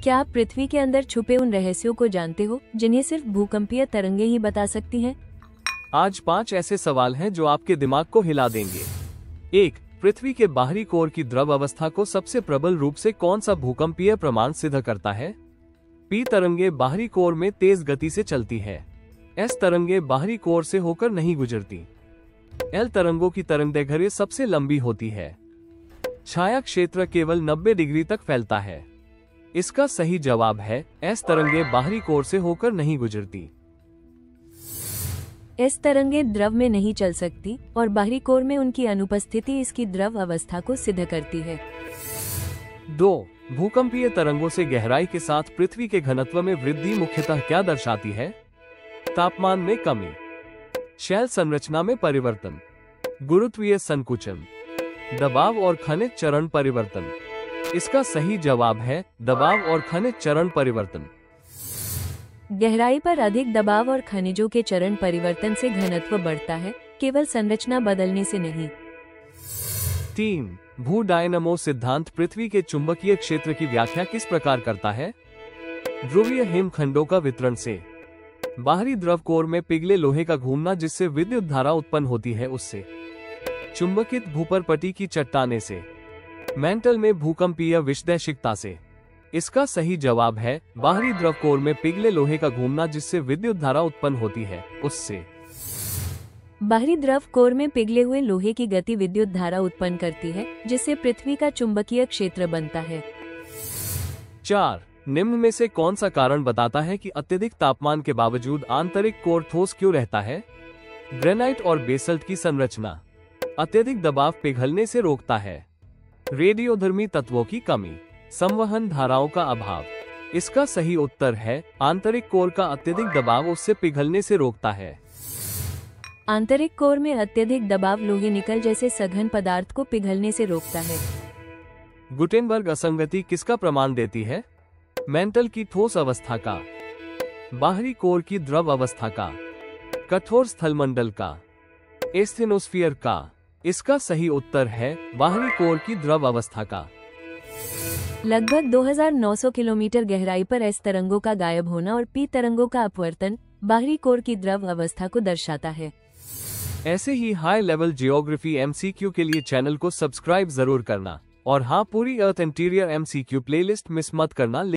क्या आप पृथ्वी के अंदर छुपे उन रहस्यों को जानते हो जिन्हें सिर्फ भूकंपीय तरंगे ही बता सकती हैं? आज 5 ऐसे सवाल हैं जो आपके दिमाग को हिला देंगे। 1. पृथ्वी के बाहरी कोर की द्रव अवस्था को सबसे प्रबल रूप से कौन सा भूकंपीय प्रमाण सिद्ध करता है? पी तरंगे बाहरी कोर में तेज गति से चलती है। एस तरंगे बाहरी कोर से होकर नहीं गुजरती। एल तरंगों की तरंगदैर्घ्य सबसे लंबी होती है। छाया क्षेत्र केवल 90 डिग्री तक फैलता है। इसका सही जवाब है एस तरंगे बाहरी कोर से होकर नहीं गुजरती। एस तरंगे द्रव में नहीं चल सकती और बाहरी कोर में उनकी अनुपस्थिति इसकी द्रव अवस्था को सिद्ध करती है। 2. भूकंपीय तरंगों से गहराई के साथ पृथ्वी के घनत्व में वृद्धि मुख्यतः क्या दर्शाती है? तापमान में कमी, शैल संरचना में परिवर्तन, गुरुत्वीय संकुचन, दबाव और खनिज चरण परिवर्तन। इसका सही जवाब है दबाव और खनिज चरण परिवर्तन। गहराई पर अधिक दबाव और खनिजों के चरण परिवर्तन से घनत्व बढ़ता है, केवल संरचना बदलने से नहीं। 3. भू डायनामो सिद्धांत पृथ्वी के चुंबकीय क्षेत्र की व्याख्या किस प्रकार करता है? ध्रुवीय हिमखंडों का वितरण से, बाहरी द्रव कोर में पिघले लोहे का घूमना जिससे विद्युत धारा उत्पन्न होती है उससे, चुंबकित भूपरपटी की चट्टाने से, मेंटल में भूकंपीय विषदैशिकता से। इसका सही जवाब है बाहरी द्रव कोर में पिघले लोहे का घूमना जिससे विद्युत धारा उत्पन्न होती है उससे। बाहरी द्रव कोर में पिघले हुए लोहे की गति विद्युत धारा उत्पन्न करती है जिससे पृथ्वी का चुंबकीय क्षेत्र बनता है। 4. निम्न में से कौन सा कारण बताता है कि अत्यधिक तापमान के बावजूद आंतरिक कोर ठोस क्यों रहता है? ग्रेनाइट और बेसल्ट की संरचना, अत्यधिक दबाव पिघलने से रोकता है, रेडियोधर्मी तत्वों की कमी, संवहन धाराओं का अभाव। इसका सही उत्तर है आंतरिक कोर का अत्यधिक दबाव उससे पिघलने से रोकता है। आंतरिक कोर में अत्यधिक दबाव लोहे निकल जैसे सघन पदार्थ को पिघलने से रोकता है। गुटेनबर्ग असंगति किसका प्रमाण देती है? मेंटल की ठोस अवस्था का, बाहरी कोर की द्रव अवस्था का, कठोर स्थलमंडल का, एस्थेनोस्फीयर का। इसका सही उत्तर है बाहरी कोर की द्रव अवस्था का। लगभग 2900 किलोमीटर गहराई पर एस तरंगों का गायब होना और पी तरंगों का अपवर्तन बाहरी कोर की द्रव अवस्था को दर्शाता है। ऐसे ही हाई लेवल जियोग्राफी एमसीक्यू के लिए चैनल को सब्सक्राइब जरूर करना और हाँ, पूरी अर्थ इंटीरियर एमसीक्यू प्लेलिस्ट मिस मत करना।